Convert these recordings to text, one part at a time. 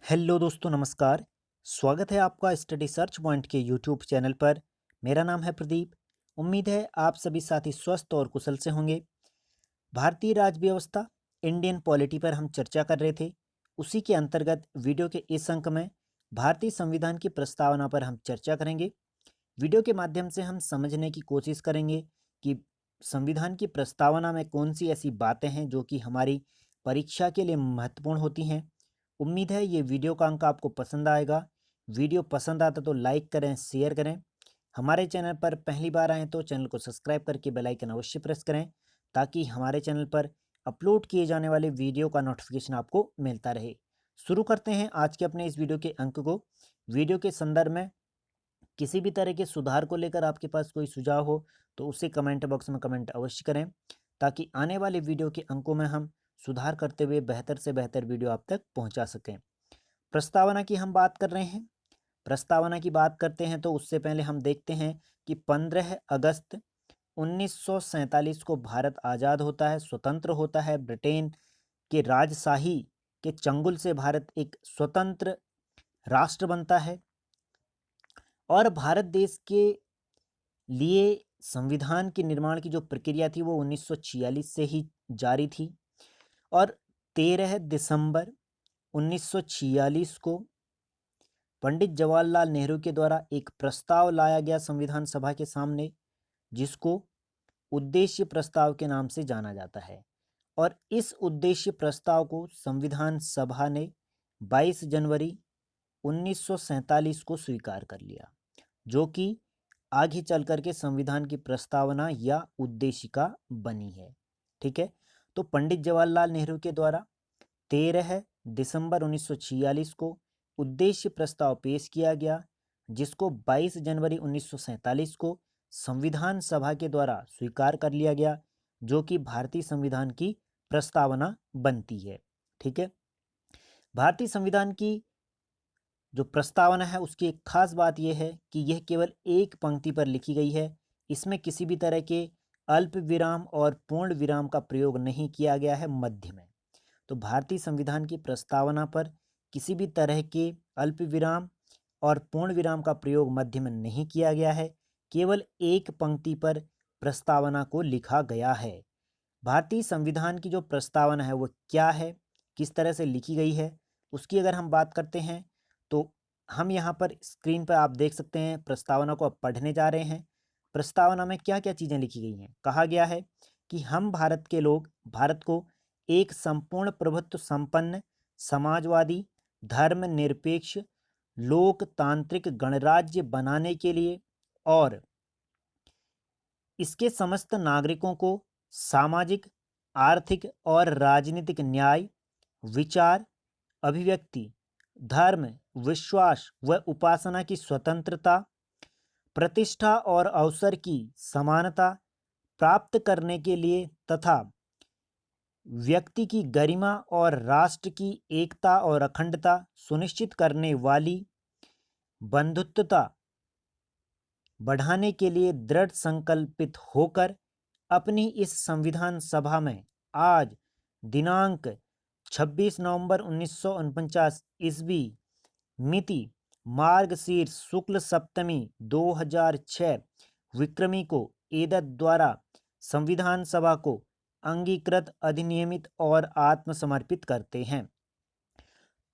Hello दोस्तों, नमस्कार। स्वागत है आपका स्टडी सर्च पॉइंट के यूट्यूब चैनल पर। मेरा नाम है प्रदीप। उम्मीद है आप सभी साथी स्वस्थ और कुशल से होंगे। भारतीय राज्य व्यवस्था, इंडियन पॉलिटी पर हम चर्चा कर रहे थे। उसी के अंतर्गत वीडियो के इस अंक में भारतीय संविधान की प्रस्तावना पर हम चर्चा करेंगे। वीडियो के माध्यम से हम समझने की कोशिश करेंगे कि संविधान की प्रस्तावना में कौन सी ऐसी बातें हैं जो कि हमारी परीक्षा के लिए महत्वपूर्ण होती हैं। उम्मीद है ये वीडियो का अंक आपको पसंद आएगा। वीडियो पसंद आता तो लाइक करें, शेयर करें। हमारे चैनल पर पहली बार आएँ तो चैनल को सब्सक्राइब करके बेल आइकन अवश्य प्रेस करें, ताकि हमारे चैनल पर अपलोड किए जाने वाले वीडियो का नोटिफिकेशन आपको मिलता रहे। शुरू करते हैं आज के अपने इस वीडियो के अंक को। वीडियो के संदर्भ में किसी भी तरह के सुधार को लेकर आपके पास कोई सुझाव हो तो उसे कमेंट बॉक्स में कमेंट अवश्य करें, ताकि आने वाले वीडियो के अंकों में हम सुधार करते हुए बेहतर से बेहतर वीडियो आप तक पहुंचा सकें। प्रस्तावना की हम बात कर रहे हैं। प्रस्तावना की बात करते हैं तो उससे पहले हम देखते हैं कि 15 अगस्त 1947 को भारत आज़ाद होता है, स्वतंत्र होता है। ब्रिटेन के राजशाही के चंगुल से भारत एक स्वतंत्र राष्ट्र बनता है। और भारत देश के लिए संविधान के निर्माण की जो प्रक्रिया थी वो 1946 से ही जारी थी। और 13 दिसंबर 1946 को पंडित जवाहरलाल नेहरू के द्वारा एक प्रस्ताव लाया गया संविधान सभा के सामने, जिसको उद्देश्य प्रस्ताव के नाम से जाना जाता है। और इस उद्देश्य प्रस्ताव को संविधान सभा ने 22 जनवरी 1947 को स्वीकार कर लिया, जो कि आगे चल करके संविधान की प्रस्तावना या उद्देशिका बनी है। ठीक है, तो पंडित जवाहरलाल नेहरू के द्वारा 13 दिसंबर 1946 को उद्देश्य प्रस्ताव पेश किया गया, जिसको 22 जनवरी 1947 को संविधान सभा के द्वारा स्वीकार कर लिया गया, जो कि भारतीय संविधान की प्रस्तावना बनती है। ठीक है, भारतीय संविधान की जो प्रस्तावना है उसकी एक खास बात यह है कि यह केवल एक पंक्ति पर लिखी गई है। इसमें किसी भी तरह के अल्प विराम और पूर्ण विराम का प्रयोग नहीं किया गया है मध्य में। तो भारतीय संविधान की प्रस्तावना पर किसी भी तरह के अल्प विराम और पूर्ण विराम का प्रयोग मध्य में नहीं किया गया है। केवल एक पंक्ति पर प्रस्तावना को लिखा गया है। भारतीय संविधान की जो प्रस्तावना है वो क्या है, किस तरह से लिखी गई है, उसकी अगर हम बात करते हैं तो हम यहाँ पर स्क्रीन पर आप देख सकते हैं प्रस्तावना को अब पढ़ने जा रहे हैं। प्रस्तावना में क्या क्या चीज़ें लिखी गई हैं। कहा गया है कि हम भारत के लोग भारत को एक संपूर्ण प्रभुत्व संपन्न, समाजवादी, धर्मनिरपेक्ष, लोकतांत्रिक गणराज्य बनाने के लिए और इसके समस्त नागरिकों को सामाजिक, आर्थिक और राजनीतिक न्याय, विचार, अभिव्यक्ति, धर्म, विश्वास व उपासना की स्वतंत्रता, प्रतिष्ठा और अवसर की समानता प्राप्त करने के लिए तथा व्यक्ति की गरिमा और राष्ट्र की एकता और अखंडता सुनिश्चित करने वाली बंधुत्वता बढ़ाने के लिए दृढ़ संकल्पित होकर अपनी इस संविधान सभा में आज दिनांक 26 नवंबर 1949 ईस्वी मिति मार्गशीर्ष शुक्ल सप्तमी 2006 विक्रमी को एतद द्वारा संविधान सभा को अंगीकृत, अधिनियमित और आत्मसमर्पित करते हैं।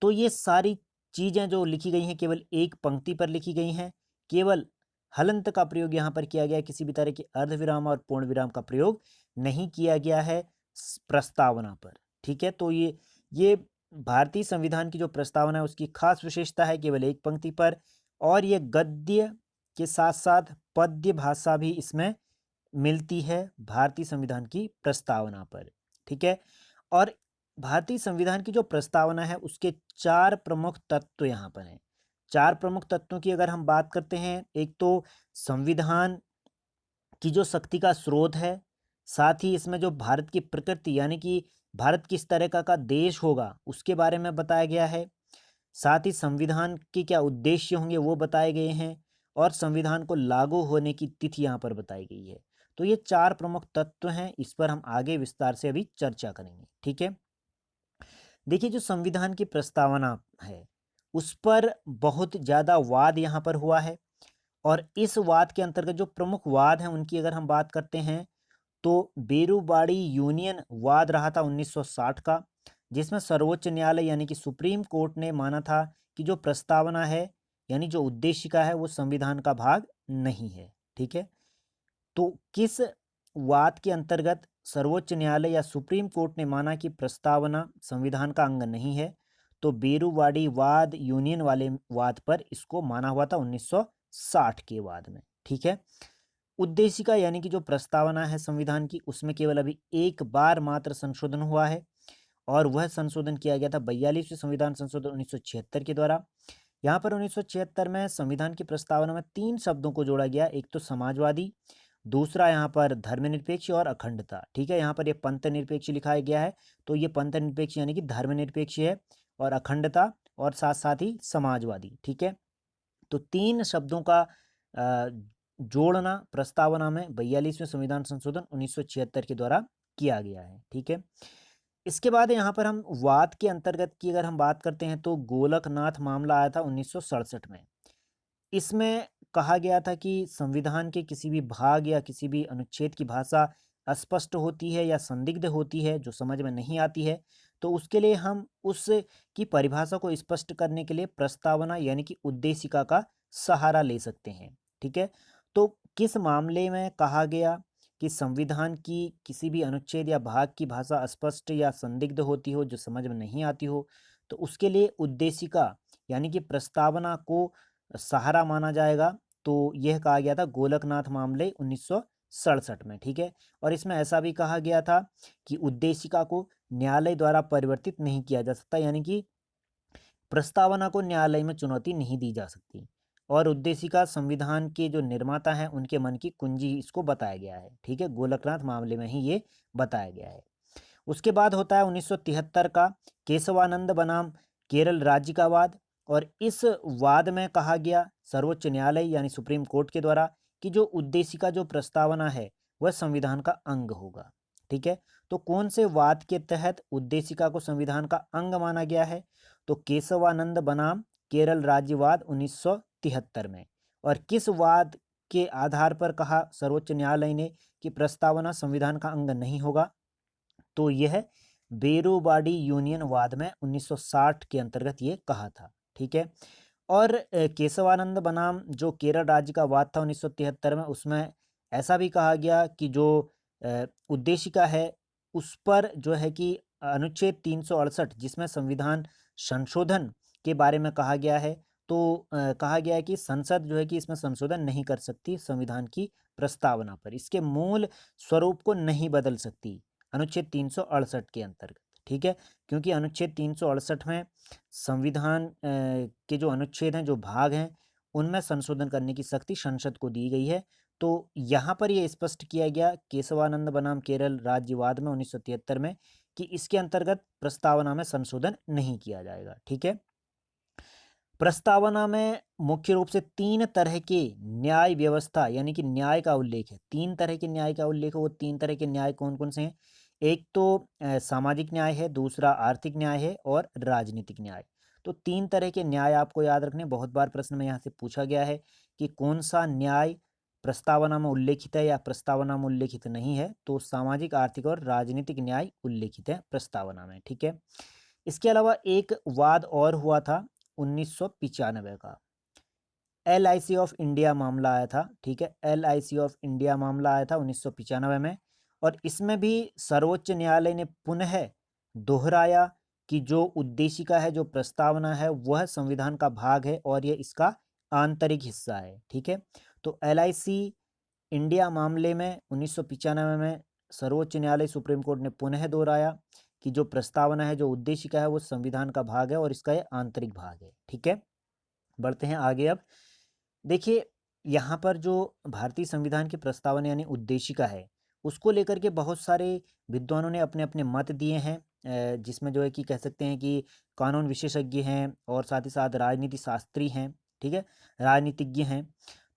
तो ये सारी चीज़ें जो लिखी गई हैं केवल एक पंक्ति पर लिखी गई हैं। केवल हलंत का प्रयोग यहाँ पर किया गया है, किसी भी तरह के अर्धविराम और पूर्ण विराम का प्रयोग नहीं किया गया है प्रस्तावना पर। ठीक है, तो ये भारतीय संविधान की जो प्रस्तावना है उसकी खास विशेषता है, केवल एक पंक्ति पर। और ये गद्य के साथ साथ पद्य भाषा भी इसमें मिलती है भारतीय संविधान की प्रस्तावना पर। ठीक है, और भारतीय संविधान की जो प्रस्तावना है उसके चार प्रमुख तत्व यहाँ पर हैं। चार प्रमुख तत्वों की अगर हम बात करते हैं, एक तो संविधान की जो शक्ति का स्रोत है, साथ ही इसमें जो भारत की प्रकृति यानी कि भारत किस तरह का देश होगा उसके बारे में बताया गया है। साथ ही संविधान के क्या उद्देश्य होंगे वो बताए गए हैं, और संविधान को लागू होने की तिथि यहाँ पर बताई गई है। तो ये चार प्रमुख तत्व हैं, इस पर हम आगे विस्तार से अभी चर्चा करेंगे। ठीक है, देखिए जो संविधान की प्रस्तावना है उस पर बहुत ज़्यादा वाद यहाँ पर हुआ है। और इस वाद के अंतर्गत जो प्रमुख वाद हैं उनकी अगर हम बात करते हैं, तो बेरूबाड़ी यूनियन वाद रहा था 1960 का, जिसमें सर्वोच्च न्यायालय यानी कि सुप्रीम कोर्ट ने माना था कि जो प्रस्तावना है यानी जो उद्देशिका है वो संविधान का भाग नहीं है। ठीक है, तो किस वाद के अंतर्गत सर्वोच्च न्यायालय या सुप्रीम कोर्ट ने माना कि प्रस्तावना संविधान का अंग नहीं है? तो बेरूवाड़ी वाद यूनियन वाले वाद पर इसको माना हुआ था 1960 के वाद में। ठीक है, उद्देशिका यानी कि जो प्रस्तावना है संविधान की, उसमें केवल अभी एक बार मात्र संशोधन हुआ है, और वह संशोधन किया गया था 42वें संविधान संशोधन 1976 के द्वारा। यहाँ पर 1976 में संविधान की प्रस्तावना में 3 शब्दों को जोड़ा गया, एक तो समाजवादी, दूसरा यहाँ पर धर्मनिरपेक्ष और अखंडता। ठीक है, यहाँ पर ये पंथ निरपेक्ष लिखा गया है, तो ये पंथ निरपेक्ष यानी कि धर्मनिरपेक्ष है, और अखंडता और साथ साथ ही समाजवादी। ठीक है, तो 3 शब्दों का अ, जोड़ना प्रस्तावना में 42वें संविधान संशोधन 1976 के द्वारा किया गया है। ठीक है, इसके बाद यहाँ पर हम वाद के अंतर्गत की अगर हम बात करते हैं, तो गोलकनाथ मामला आया था 1967 में। इसमें कहा गया था कि संविधान के किसी भी भाग या किसी भी अनुच्छेद की भाषा अस्पष्ट होती है या संदिग्ध होती है, जो समझ में नहीं आती है, तो उसके लिए हम उस की परिभाषा को स्पष्ट करने के लिए प्रस्तावना यानी कि उद्देशिका का सहारा ले सकते हैं। ठीक है, तो किस मामले में कहा गया कि संविधान की किसी भी अनुच्छेद या भाग की भाषा अस्पष्ट या संदिग्ध होती हो, जो समझ में नहीं आती हो, तो उसके लिए उद्देशिका यानी कि प्रस्तावना को सहारा माना जाएगा। तो यह कहा गया था गोलकनाथ मामले 1967 में। ठीक है, और इसमें ऐसा भी कहा गया था कि उद्देशिका को न्यायालय द्वारा परिवर्तित नहीं किया जा सकता, यानी कि प्रस्तावना को न्यायालय में चुनौती नहीं दी जा सकती, और उद्देशिका संविधान के जो निर्माता हैं उनके मन की कुंजी इसको बताया गया है। ठीक है, गोलकनाथ मामले में ही ये बताया गया है। उसके बाद होता है 1973 का केशवानंद बनाम केरल राज्य का वाद, और इस वाद में कहा गया सर्वोच्च न्यायालय यानी सुप्रीम कोर्ट के द्वारा कि जो उद्देशिका जो प्रस्तावना है वह संविधान का अंग होगा। ठीक है, तो कौन से वाद के तहत उद्देशिका को संविधान का अंग माना गया है? तो केशवानंद बनाम केरल राज्यवाद 1973 में। और किस वाद के आधार पर कहा सर्वोच्च न्यायालय ने कि प्रस्तावना संविधान का अंग नहीं होगा? तो यह बेरोबाडी यूनियन वाद में 1960 के अंतर्गत ये कहा था। ठीक है, और केशवानंद बनाम जो केरल राज्य का वाद था 1973 में, उसमें ऐसा भी कहा गया कि जो उद्देशिका है उस पर जो है कि अनुच्छेद 368 जिसमें संविधान संशोधन के बारे में कहा गया है, तो कहा गया है कि संसद जो है कि इसमें संशोधन नहीं कर सकती संविधान की प्रस्तावना पर, इसके मूल स्वरूप को नहीं बदल सकती अनुच्छेद 368 के अंतर्गत। ठीक है, क्योंकि अनुच्छेद 368 में संविधान के जो अनुच्छेद हैं, जो भाग हैं, उनमें संशोधन करने की शक्ति संसद को दी गई है। तो यहाँ पर ये स्पष्ट किया गया केशवानंद बनाम केरल राज्यवाद में 1973 में कि इसके अंतर्गत प्रस्तावना में संशोधन नहीं किया जाएगा। ठीक है, प्रस्तावना में मुख्य रूप से 3 तरह के न्याय व्यवस्था यानी कि न्याय का उल्लेख है। 3 तरह के न्याय का उल्लेख है, वो 3 तरह के न्याय कौन-कौन से हैं? एक तो सामाजिक न्याय है, दूसरा आर्थिक न्याय है और राजनीतिक न्याय। तो 3 तरह के न्याय आपको याद रखने हैं। बहुत बार प्रश्न में यहाँ से पूछा गया है कि कौन-सा न्याय प्रस्तावना में उल्लेखित है या प्रस्तावना में उल्लेखित नहीं है? तो सामाजिक, आर्थिक और राजनीतिक न्याय उल्लेखित है प्रस्तावना में। ठीक है? इसके अलावा एक वाद और हुआ था 1995 का, एलआईसी ऑफ इंडिया मामला आया था। ठीक है, एलआईसी ऑफ इंडिया मामला आया था 1995 में, और इसमें भी सर्वोच्च न्यायालय ने पुनः दोहराया कि जो उद्देशिका है, जो प्रस्तावना है, वह संविधान का भाग है और यह इसका आंतरिक हिस्सा है। ठीक है, तो एलआईसी इंडिया मामले में 1995 में सर्वोच्च न्यायालय सुप्रीम कोर्ट ने पुनः दोहराया कि जो प्रस्तावना है, जो उद्देशिका है, वो संविधान का भाग है और इसका ये आंतरिक भाग है। ठीक है, बढ़ते हैं आगे। अब देखिए, यहाँ पर जो भारतीय संविधान की प्रस्तावना यानी उद्देशिका है, उसको लेकर के बहुत सारे विद्वानों ने अपने अपने मत दिए हैं, जिसमें जो है कि कह सकते हैं कि कानून विशेषज्ञ हैं और साथ ही साथ राजनीति शास्त्री हैं। ठीक है, राजनीतिज्ञ हैं।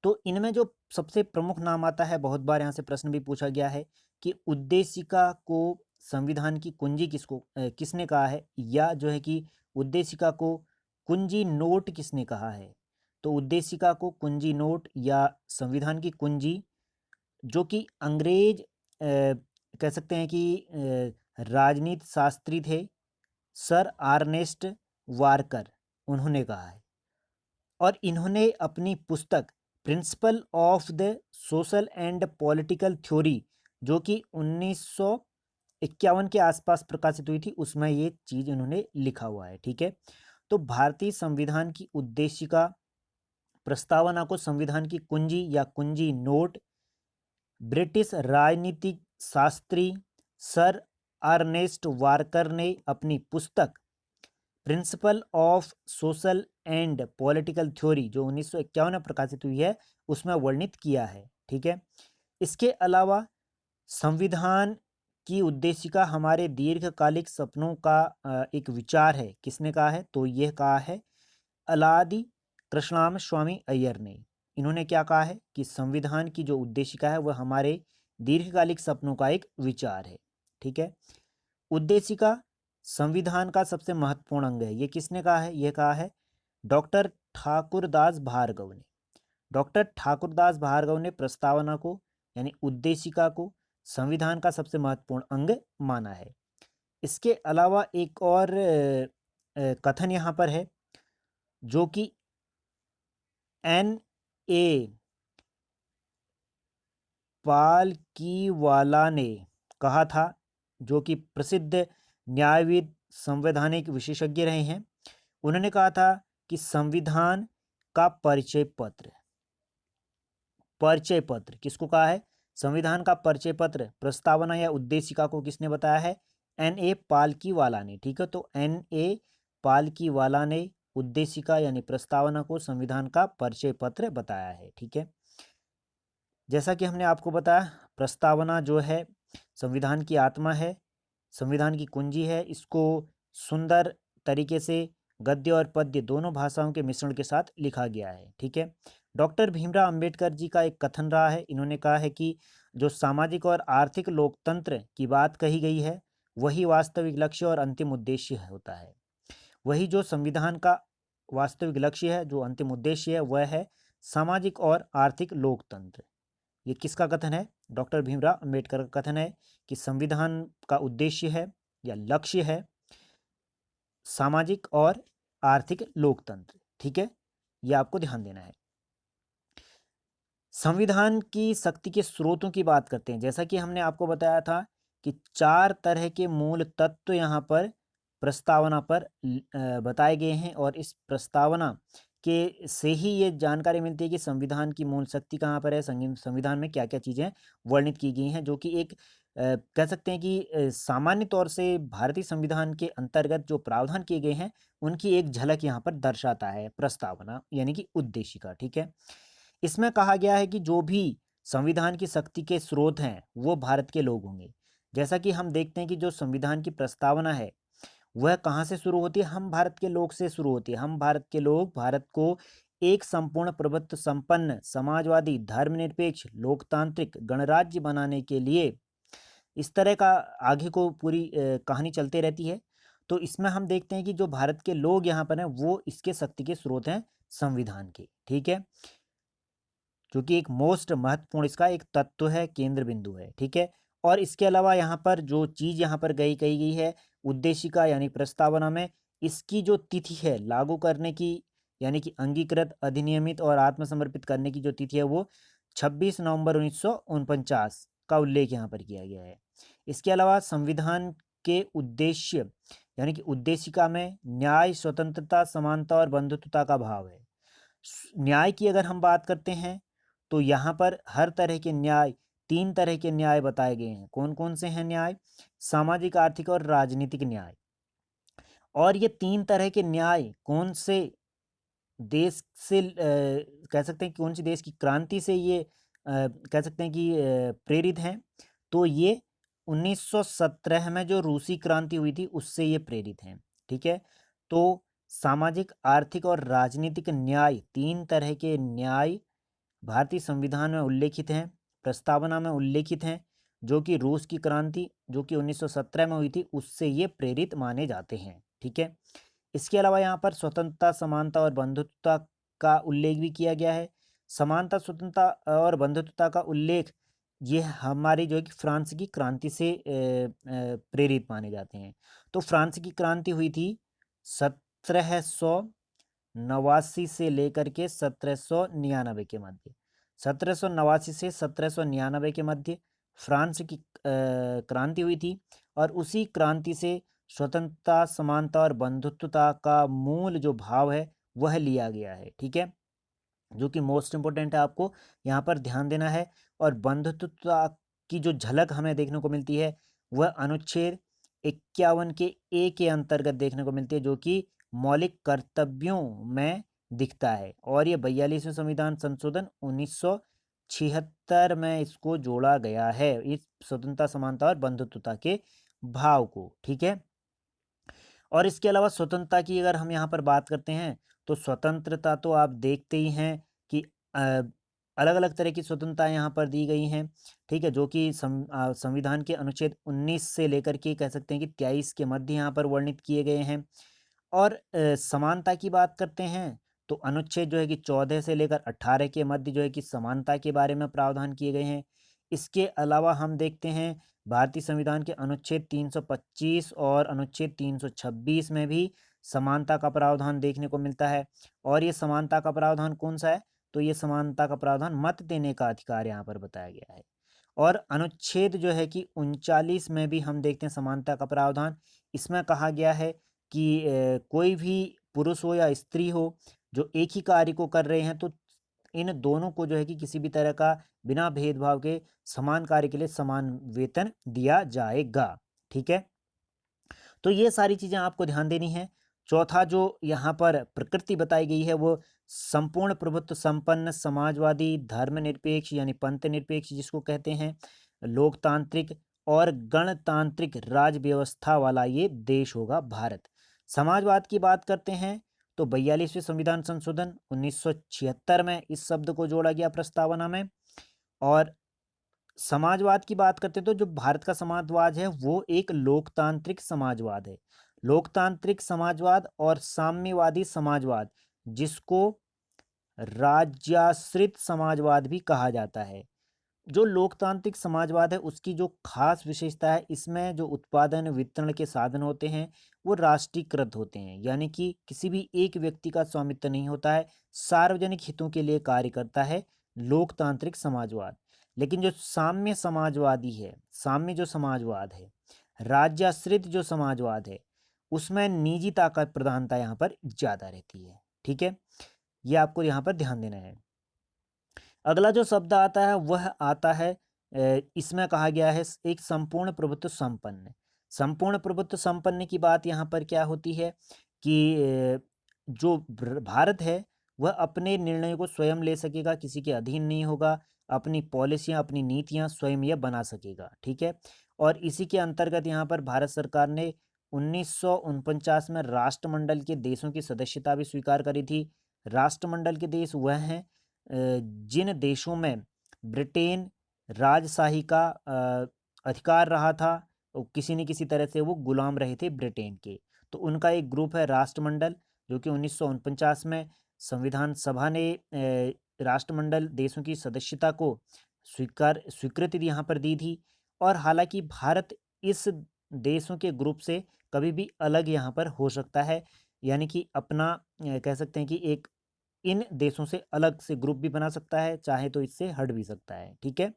तो इनमें जो सबसे प्रमुख नाम आता है, बहुत बार यहाँ से प्रश्न भी पूछा गया है कि उद्देशिका को संविधान की कुंजी किसने कहा है, या जो है कि उद्देशिका को कुंजी नोट किसने कहा है? तो उद्देशिका को कुंजी नोट या संविधान की कुंजी, जो कि अंग्रेज कह सकते हैं कि राजनीति शास्त्री थे सर आर्नेस्ट वारकर, उन्होंने कहा है। और इन्होंने अपनी पुस्तक principle of the social and political theory, जो कि 1951 के आसपास प्रकाशित हुई थी, उसमें ये चीज़ इन्होंने लिखा हुआ है। ठीक है, तो भारतीय संविधान की उद्देशिका प्रस्तावना को संविधान की कुंजी या कुंजी नोट ब्रिटिश राजनीतिक शास्त्री सर अर्नेस्ट वारकर ने अपनी पुस्तक principle of social and political theory, जो 1951 में प्रकाशित हुई है, उसमें वर्णित किया है। ठीक है, इसके अलावा संविधान की उद्देशिका हमारे दीर्घकालिक सपनों का एक विचार है। किसने कहा है? तो यह कहा है अलादि कृष्णाम स्वामी अय्यर ने। इन्होंने क्या कहा है कि संविधान की जो उद्देशिका है वह हमारे दीर्घकालिक सपनों का एक विचार है। ठीक है, उद्देशिका संविधान का सबसे महत्वपूर्ण अंग है, ये किसने कहा है? यह कहा है डॉक्टर ठाकुरदास भार्गव ने। डॉक्टर ठाकुरदास भार्गव ने प्रस्तावना को यानी उद्देशिका को संविधान का सबसे महत्वपूर्ण अंग माना है। इसके अलावा एक और कथन यहाँ पर है, जो कि एन ए पालकीवाला ने कहा था, जो कि प्रसिद्ध न्यायविद संवैधानिक विशेषज्ञ रहे हैं। उन्होंने कहा था कि संविधान का परिचय पत्र, परिचय पत्र किसको कहा है? संविधान का परिचय पत्र प्रस्तावना या उद्देशिका को किसने बताया है? एन ए पालकीवाला ने। ठीक है, तो एन ए पालकीवाला ने उद्देशिका यानी प्रस्तावना को संविधान का परिचय पत्र बताया है। ठीक है, जैसा कि हमने आपको बताया, प्रस्तावना जो है संविधान की आत्मा है, संविधान की कुंजी है। इसको सुंदर तरीके से गद्य और पद्य दोनों भाषाओं के मिश्रण के साथ लिखा गया है। ठीक है, डॉक्टर भीमराव अंबेडकर जी का एक कथन रहा है। इन्होंने कहा है कि जो सामाजिक और आर्थिक लोकतंत्र की बात कही गई है, वही वास्तविक लक्ष्य और अंतिम उद्देश्य होता है। वही जो संविधान का वास्तविक लक्ष्य है, जो अंतिम उद्देश्य है, वह है सामाजिक और आर्थिक लोकतंत्र। ये किसका कथन है? डॉक्टर भीमराव अंबेडकर का कथन है कि संविधान का उद्देश्य है या लक्ष्य है सामाजिक और आर्थिक लोकतंत्र। ठीक है, ये आपको ध्यान देना है। संविधान की शक्ति के स्रोतों की बात करते हैं। जैसा कि हमने आपको बताया था कि 4 तरह के मूल तत्व यहाँ पर प्रस्तावना पर बताए गए हैं, और इस प्रस्तावना के से ही ये जानकारी मिलती है कि संविधान की मूल शक्ति कहाँ पर है, संविधान में क्या-क्या चीज़ें वर्णित की गई हैं, जो कि एक कह सकते हैं कि सामान्य तौर से भारतीय संविधान के अंतर्गत जो प्रावधान किए गए हैं, उनकी एक झलक यहाँ पर दर्शाता है प्रस्तावना यानी कि उद्देशिका। ठीक है, इसमें कहा गया है कि जो भी संविधान की शक्ति के स्रोत हैं, वो भारत के लोग होंगे। जैसा कि हम देखते हैं कि जो संविधान की प्रस्तावना है, वह कहाँ से शुरू होती है? हम भारत के लोग से शुरू होती है। हम भारत के लोग भारत को एक संपूर्ण प्रभुत्व संपन्न समाजवादी धर्मनिरपेक्ष लोकतांत्रिक गणराज्य बनाने के लिए इस तरह का आगे को पूरी कहानी चलते रहती है। तो इसमें हम देखते हैं कि जो भारत के लोग यहाँ पर हैं, वो इसके शक्ति के स्रोत हैं संविधान के। ठीक है, क्योंकि एक मोस्ट महत्वपूर्ण इसका एक तत्व है, केंद्र बिंदु है। ठीक है, और इसके अलावा यहाँ पर जो चीज़ यहाँ पर कही गई है उद्देशिका यानी प्रस्तावना में, इसकी जो तिथि है लागू करने की यानी कि अंगीकृत अधिनियमित और आत्मसमर्पित करने की जो तिथि है, वो 26 नवंबर 1949 का उल्लेख यहाँ पर किया गया है। इसके अलावा संविधान के उद्देश्य यानी कि उद्देशिका में न्याय, स्वतंत्रता, समानता और बंधुत्वता का भाव है। न्याय की अगर हम बात करते हैं, तो यहाँ पर हर तरह के न्याय, 3 तरह के न्याय बताए गए हैं। कौन-कौन से हैं न्याय? सामाजिक, आर्थिक और राजनीतिक न्याय। और ये 3 तरह के न्याय कौन से देश से कह सकते हैं कि कौन सी देश की क्रांति से ये कह सकते हैं कि प्रेरित हैं? तो ये 1917 में जो रूसी क्रांति हुई थी, उससे ये प्रेरित हैं। ठीक है? तो सामाजिक, आर्थिक और राजनीतिक न्याय, 3 तरह के न्याय भारतीय संविधान में उल्लेखित हैं, प्रस्तावना में उल्लेखित हैं, जो कि रूस की क्रांति जो कि 1917 में हुई थी, उससे ये प्रेरित माने जाते हैं। ठीक है, इसके अलावा यहाँ पर स्वतंत्रता, समानता और बंधुत्वता का उल्लेख भी किया गया है। समानता, स्वतंत्रता और बंधुत्वता का उल्लेख ये हमारी जो है कि फ्रांस की क्रांति से प्रेरित माने जाते हैं। तो फ्रांस की क्रांति हुई थी 1789 से लेकर के 1799 के मध्य। 1789 से 1799 के मध्य फ्रांस की क्रांति हुई थी और उसी क्रांति से स्वतंत्रता, समानता और बंधुत्वता का मूल जो भाव है वह लिया गया है। ठीक है, जो कि मोस्ट इम्पोर्टेंट है, आपको यहाँ पर ध्यान देना है। और बंधुत्वता की जो झलक हमें देखने को मिलती है वह अनुच्छेद 51 के ए के अंतर्गत देखने को मिलती है, जो कि मौलिक कर्तव्यों में दिखता है। और ये 42वें संविधान संशोधन 1976 में इसको जोड़ा गया है, इस स्वतंत्रता, समानता और बंधुत्वता के भाव को। ठीक है, और इसके अलावा स्वतंत्रता की अगर हम यहाँ पर बात करते हैं तो स्वतंत्रता तो आप देखते ही हैं कि अलग अलग तरह की स्वतंत्रता यहाँ पर दी गई हैं। ठीक है, जो कि संविधान के अनुच्छेद 19 से लेकर के कह सकते हैं कि 23 के मध्य यहाँ पर वर्णित किए गए हैं। और समानता की बात करते हैं तो अनुच्छेद जो है कि 14 से लेकर 18 के मध्य जो है कि समानता के बारे में प्रावधान किए गए हैं। इसके अलावा हम देखते हैं भारतीय संविधान के अनुच्छेद 325 और अनुच्छेद 326 में भी समानता का प्रावधान देखने को मिलता है। और ये समानता का प्रावधान कौन सा है? तो ये समानता का प्रावधान मत देने का अधिकार यहाँ पर बताया गया है। और अनुच्छेद जो है कि 39 में भी हम देखते हैं समानता का प्रावधान। इसमें कहा गया है कि कोई भी पुरुष हो या स्त्री हो जो एक ही कार्य को कर रहे हैं तो इन दोनों को जो है कि किसी भी तरह का बिना भेदभाव के समान कार्य के लिए समान वेतन दिया जाएगा। ठीक है, तो ये सारी चीज़ें आपको ध्यान देनी है। चौथा जो यहाँ पर प्रकृति बताई गई है वो संपूर्ण प्रभुत्व संपन्न समाजवादी धर्मनिरपेक्ष यानी पंथ निरपेक्ष जिसको कहते हैं, लोकतांत्रिक और गणतांत्रिक राज व्यवस्था वाला ये देश होगा भारत। समाजवाद की बात करते हैं तो 42वें संविधान संशोधन 1976 में इस शब्द को जोड़ा गया प्रस्तावना में। और समाजवाद की बात करते हैं तो जो भारत का समाजवाद है वो एक लोकतांत्रिक समाजवाद है। लोकतांत्रिक समाजवाद और साम्यवादी समाजवाद जिसको राज्याश्रित समाजवाद भी कहा जाता है। जो लोकतांत्रिक समाजवाद है उसकी जो खास विशेषता है, इसमें जो उत्पादन वितरण के साधन होते हैं वो राष्ट्रीयकृत होते हैं, यानी कि किसी भी एक व्यक्ति का स्वामित्व नहीं होता है, सार्वजनिक हितों के लिए कार्य करता है लोकतांत्रिक समाजवाद। लेकिन जो साम्य समाजवादी है, साम्य जो समाजवाद है, राज्याश्रित जो समाजवाद है, उसमें निजीता का प्रधानता यहाँ पर ज़्यादा रहती है। ठीक है, ये आपको यहाँ पर ध्यान देना है। अगला जो शब्द आता है वह आता है इसमें कहा गया है एक संपूर्ण प्रभुत्व संपन्न। संपूर्ण प्रभुत्व संपन्न की बात यहाँ पर क्या होती है कि जो भारत है वह अपने निर्णय को स्वयं ले सकेगा, किसी के अधीन नहीं होगा, अपनी पॉलिसियाँ अपनी नीतियाँ स्वयं यह बना सकेगा। ठीक है, और इसी के अंतर्गत यहाँ पर भारत सरकार ने 1949 में राष्ट्रमंडल के देशों की सदस्यता भी स्वीकार करी थी। राष्ट्रमंडल के देश वह हैं जिन देशों में ब्रिटेन राजशाही का अधिकार रहा था, किसी न किसी तरह से वो गुलाम रहे थे ब्रिटेन के, तो उनका एक ग्रुप है राष्ट्रमंडल, जो कि 1949 में संविधान सभा ने राष्ट्रमंडल देशों की सदस्यता को स्वीकृति यहाँ पर दी थी। और हालांकि भारत इस देशों के ग्रुप से कभी भी अलग यहाँ पर हो सकता है, यानी कि अपना कह सकते हैं कि एक इन देशों से अलग से ग्रुप भी बना सकता है, चाहे तो इससे हट भी सकता है। ठीक है,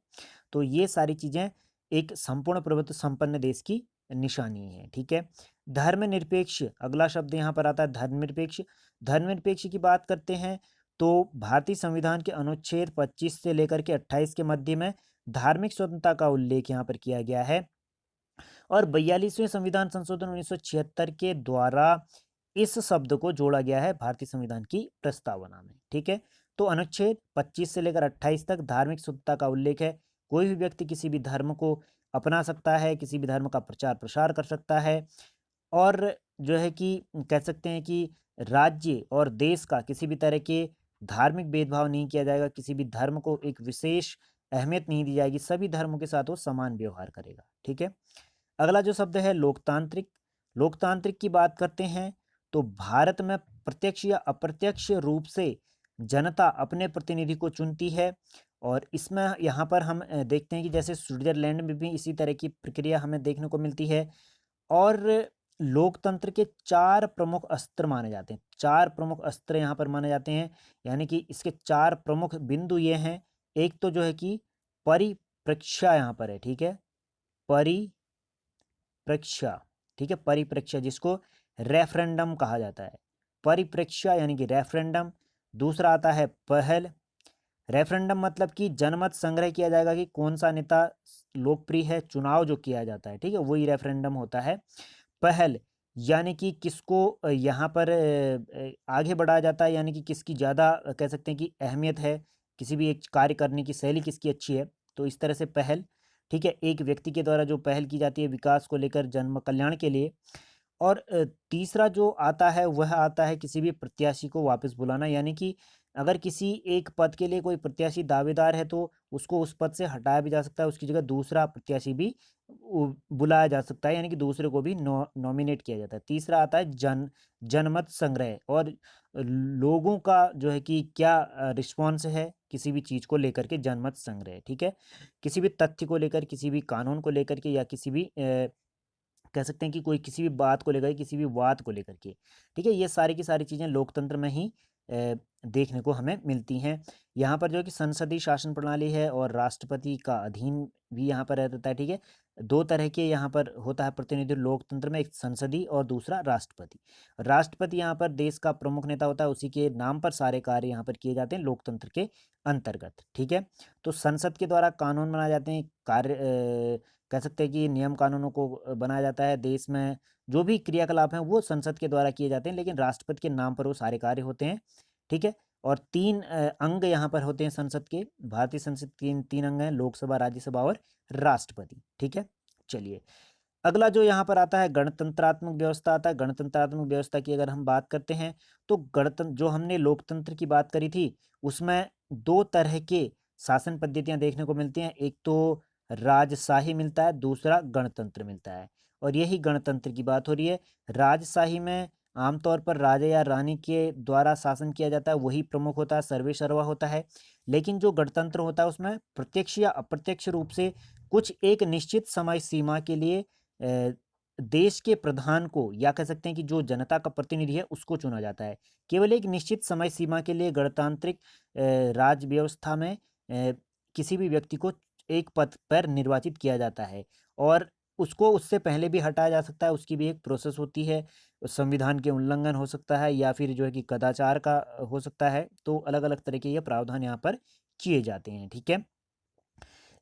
तो ये सारी चीज़ें एक संपूर्ण प्रभुत्व संपन्न देश की निशानी है। ठीक है, धर्मनिरपेक्ष अगला शब्द यहाँ पर आता है, धर्मनिरपेक्ष। धर्मनिरपेक्ष की बात करते हैं तो भारतीय संविधान के अनुच्छेद 25 से लेकर के 28 के मध्य में धार्मिक स्वतंत्रता का उल्लेख यहाँ पर किया गया है। और 42वें संविधान संशोधन 1976 के द्वारा इस शब्द को जोड़ा गया है भारतीय संविधान की प्रस्तावना में। ठीक है, तो अनुच्छेद 25 से लेकर 28 तक धार्मिक शुद्धता का उल्लेख है। कोई भी व्यक्ति किसी भी धर्म को अपना सकता है, किसी भी धर्म का प्रचार प्रसार कर सकता है। और जो है कि कह सकते हैं कि राज्य और देश का किसी भी तरह के धार्मिक भेदभाव नहीं किया जाएगा, किसी भी धर्म को एक विशेष अहमियत नहीं दी जाएगी, सभी धर्मों के साथ वो समान व्यवहार करेगा। ठीक है, अगला जो शब्द है लोकतांत्रिक। लोकतांत्रिक की बात करते हैं तो भारत में प्रत्यक्ष या अप्रत्यक्ष रूप से जनता अपने प्रतिनिधि को चुनती है। और इसमें यहाँ पर हम देखते हैं कि जैसे स्विट्ज़रलैंड में भी इसी तरह की प्रक्रिया हमें देखने को मिलती है। और लोकतंत्र के 4 प्रमुख अस्त्र माने जाते हैं। 4 प्रमुख अस्त्र यहाँ पर माने जाते हैं, यानी कि इसके 4 प्रमुख बिंदु ये हैं। एक तो जो है कि परिप्रेक्ष्य यहाँ पर है, ठीक है? परिप्रेक्ष्य, ठीक है? परिप्रेक्ष्य जिसको रेफरेंडम कहा जाता है। परिप्रेक्ष्य यानी कि रेफरेंडम। दूसरा आता है पहल। रेफरेंडम मतलब कि जनमत संग्रह किया जाएगा कि कौन-सा नेता लोकप्रिय है, चुनाव जो किया जाता है, ठीक है? वही रेफरेंडम होता है। पहल यानी कि किसको यहाँ पर आगे बढ़ाया जाता है, यानी कि किसकी ज़्यादा कह सकते हैं कि अहमियत है, किसी भी एक कार्य करने की शैली किसकी अच्छी है, तो इस तरह से पहल, ठीक है? एक व्यक्ति के द्वारा जो पहल की जाती है विकास को लेकर, जन कल्याण के लिए। और तीसरा जो आता है वह आता है किसी भी प्रत्याशी को वापस बुलाना, यानी कि अगर किसी एक पद के लिए कोई प्रत्याशी दावेदार है तो उसको उस पद से हटाया भी जा सकता है, उसकी जगह दूसरा प्रत्याशी भी बुलाया जा सकता है, यानी कि दूसरे को भी नॉमिनेट किया जाता है। तीसरा आता है जनमत संग्रह, और लोगों का जो है कि क्या रिस्पॉन्स है किसी भी चीज़ को लेकर के, जनमत संग्रह, ठीक है? किसी भी तथ्य को लेकर, किसी भी कानून को लेकर के, या किसी भी कह सकते हैं कि कोई किसी भी बात को लेकर, किसी भी वाद को लेकर के, ठीक है? ये सारी की सारी चीज़ें लोकतंत्र में ही देखने को हमें मिलती हैं। यहाँ पर जो है कि संसदीय शासन प्रणाली है और राष्ट्रपति का अधीन भी यहाँ पर रहता है, ठीक है? 2 तरह के यहाँ पर होता है प्रतिनिधि लोकतंत्र में, एक संसदीय और दूसरा राष्ट्रपति। राष्ट्रपति यहाँ पर देश का प्रमुख नेता होता है, उसी के नाम पर सारे कार्य यहाँ पर किए जाते हैं लोकतंत्र के अंतर्गत, ठीक है? तो संसद के द्वारा कानून बनाए जाते हैं, कह सकते हैं कि नियम कानूनों को बनाया जाता है। देश में जो भी क्रियाकलाप हैं वो संसद के द्वारा किए जाते हैं, लेकिन राष्ट्रपति के नाम पर वो सारे कार्य होते हैं, ठीक है? और 3 अंग यहाँ पर होते हैं संसद के। भारतीय संसद के 3 अंग हैं, लोकसभा, राज्यसभा और राष्ट्रपति, ठीक है? चलिए, अगला जो यहाँ पर आता है गणतंत्रात्मक व्यवस्था आता है। गणतंत्रात्मक व्यवस्था की अगर हम बात करते हैं तो गणतंत्र, जो हमने लोकतंत्र की बात करी थी, उसमें 2 तरह के शासन पद्धतियाँ देखने को मिलती हैं। एक तो राजशाही मिलता है, दूसरा गणतंत्र मिलता है, और यही गणतंत्र की बात हो रही है। राजशाही में आमतौर पर राजा या रानी के द्वारा शासन किया जाता है, वही प्रमुख होता है, सर्वेसर्वा होता है। लेकिन जो गणतंत्र होता है उसमें प्रत्यक्ष या अप्रत्यक्ष रूप से कुछ एक निश्चित समय सीमा के लिए देश के प्रधान को, या कह सकते हैं कि जो जनता का प्रतिनिधि है उसको चुना जाता है। केवल एक निश्चित समय सीमा के लिए गणतांत्रिक राज्य व्यवस्था में किसी भी व्यक्ति को एक पद पर निर्वाचित किया जाता है, और उसको उससे पहले भी हटाया जा सकता है, उसकी भी एक प्रोसेस होती है। संविधान के उल्लंघन हो सकता है, या फिर जो है कि कदाचार का हो सकता है, तो अलग-अलग तरह के ये प्रावधान यहाँ पर किए जाते हैं, ठीक है?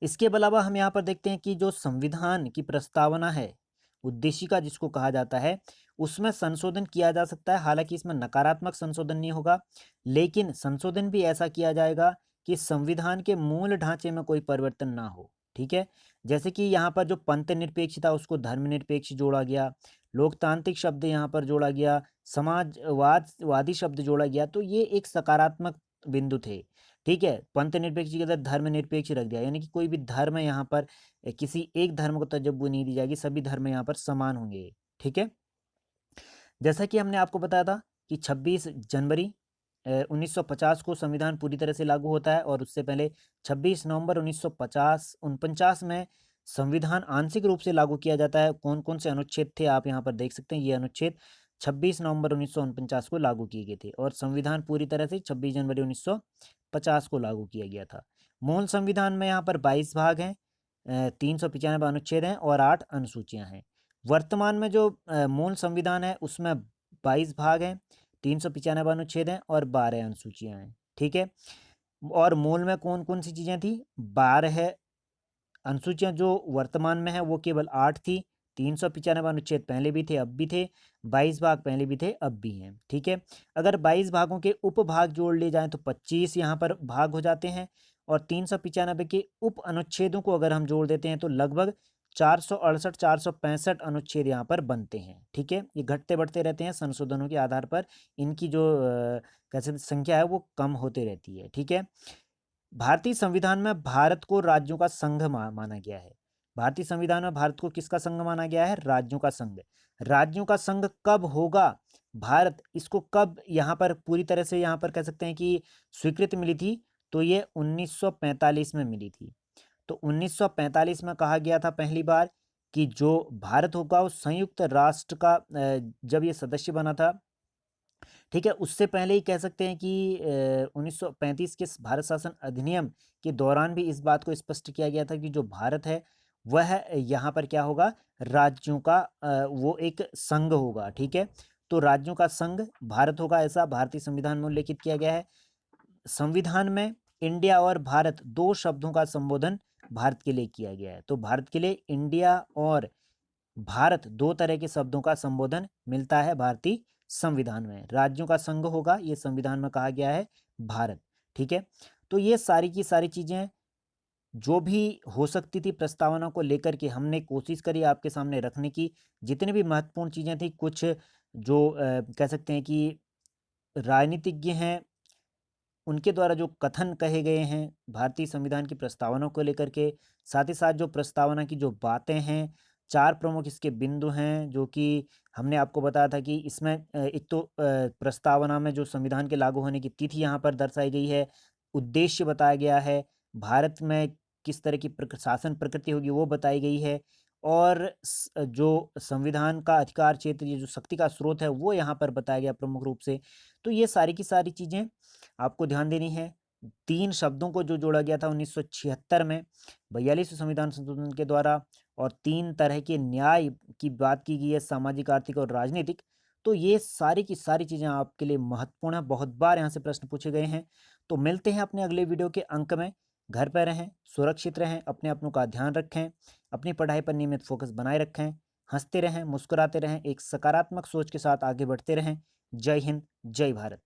इसके अलावा हम यहाँ पर देखते हैं कि जो संविधान की प्रस्तावना है, उद्देशिका जिसको कहा जाता है, उसमें संशोधन किया जा सकता है। हालाँकि इसमें नकारात्मक संशोधन नहीं होगा, लेकिन संशोधन भी ऐसा किया जाएगा कि संविधान के मूल ढांचे में कोई परिवर्तन ना हो, ठीक है? जैसे कि यहाँ पर जो पंथनिरपेक्ष था उसको धर्मनिरपेक्ष जोड़ा गया, लोकतांत्रिक शब्द यहाँ पर जोड़ा गया, वादी शब्द जोड़ा गया, तो ये एक सकारात्मक बिंदु थे। ठीक है? पंथनिरपेक्ष की जगह धर्मनिरपेक्ष रख दिया, यानी कि कोई भी धर्म यहाँ पर किसी एक धर्म को तजब्बो नहीं दी जाएगी, सभी धर्म यहाँ पर समान होंगे, ठीक है? जैसा कि हमने आपको बताया था कि 26 जनवरी 1950 को संविधान पूरी तरह से लागू होता है, और उससे पहले 26 नवंबर 1950 49 में संविधान आंशिक रूप से लागू किया जाता है। कौन-कौन से अनुच्छेद थे आप यहाँ पर देख सकते हैं। ये अनुच्छेद 26 नवंबर 1949 को लागू किए गए थे, और संविधान पूरी तरह से 26 जनवरी 1950 को लागू किया गया था। मूल संविधान में यहाँ पर 22 भाग हैं, 395 अनुच्छेद हैं और 8 अनुसूचियाँ हैं। वर्तमान में जो मूल संविधान है उसमें 22 भाग हैं, 395 अनुच्छेद हैं और 12 अनुसूचियाँ हैं, ठीक है? और मूल में कौन-कौन सी चीज़ें थी? 12 अनुसूचियाँ जो वर्तमान में है वो केवल 8 थी, 395 अनुच्छेद पहले भी थे, अब भी थे, 22 भाग पहले भी थे, अब भी हैं, ठीक है? अगर 22 भागों के उपभाग जोड़ लिए जाएँ तो 25 यहाँ पर भाग हो जाते हैं, और 395 के उप अनुच्छेदों को अगर हम जोड़ देते हैं तो लगभग 468 465 अनुच्छेद यहाँ पर बनते हैं, ठीक है? ये घटते-बढ़ते रहते हैं संशोधनों के आधार पर, इनकी जो कह सकते संख्या है वो कम होती रहती है, ठीक है? भारतीय संविधान में भारत को राज्यों का संघ माना गया है। भारतीय संविधान में भारत को किसका संघ माना गया है? राज्यों का संघ। राज्यों का संघ कब होगा? भारत इसको कब यहाँ पर पूरी तरह से यहाँ पर कह सकते हैं कि स्वीकृति मिली थी, तो ये 1945 में मिली थी। तो 1945 में कहा गया था पहली बार कि जो भारत होगा वो संयुक्त राष्ट्र का जब ये सदस्य बना था, ठीक है, उससे पहले ही कह सकते हैं कि 1935 के भारत शासन अधिनियम के दौरान भी इस बात को स्पष्ट किया गया था कि जो भारत है वह यहाँ पर क्या होगा, राज्यों का वो एक संघ होगा, ठीक है। तो राज्यों का संघ भारत होगा, ऐसा भारतीय संविधान में उल्लेखित किया गया है। संविधान में इंडिया और भारत दो शब्दों का संबोधन भारत के लिए किया गया है। तो भारत के लिए इंडिया और भारत दो तरह के शब्दों का संबोधन मिलता है भारतीय संविधान में। राज्यों का संघ होगा, ये संविधान में कहा गया है भारत, ठीक है। तो ये सारी की सारी चीजें जो भी हो सकती थी प्रस्तावना को लेकर के हमने कोशिश करी आपके सामने रखने की। जितनी भी महत्वपूर्ण चीजें थी, कुछ जो कह सकते हैं कि राजनीतिज्ञ हैं उनके द्वारा जो कथन कहे गए हैं भारतीय संविधान की प्रस्तावना को लेकर के, साथ ही साथ जो प्रस्तावना की जो बातें हैं, चार प्रमुख इसके बिंदु हैं जो कि हमने आपको बताया था कि इसमें एक तो प्रस्तावना में जो संविधान के लागू होने की तिथि यहाँ पर दर्शाई गई है, उद्देश्य बताया गया है, भारत में किस तरह की शासन प्रकृति होगी वो बताई गई है, और जो संविधान का अधिकार क्षेत्र, ये जो शक्ति का स्रोत है वो यहाँ पर बताया गया प्रमुख रूप से। तो ये सारी की सारी चीज़ें आपको ध्यान देनी है। 3 शब्दों को जो जोड़ा गया था 1976 में 42वें संविधान संशोधन के द्वारा, और 3 तरह के न्याय की बात की गई है, सामाजिक, आर्थिक और राजनीतिक। तो ये सारी की सारी चीज़ें आपके लिए महत्वपूर्ण है। बहुत बार यहाँ से प्रश्न पूछे गए हैं। तो मिलते हैं अपने अगले वीडियो के अंक में। घर पे रहें, सुरक्षित रहें, अपनों का ध्यान रखें, अपनी पढ़ाई पर नियमित फ़ोकस बनाए रखें, हँसते रहें, मुस्कुराते रहें, एक सकारात्मक सोच के साथ आगे बढ़ते रहें। जय हिंद, जय भारत।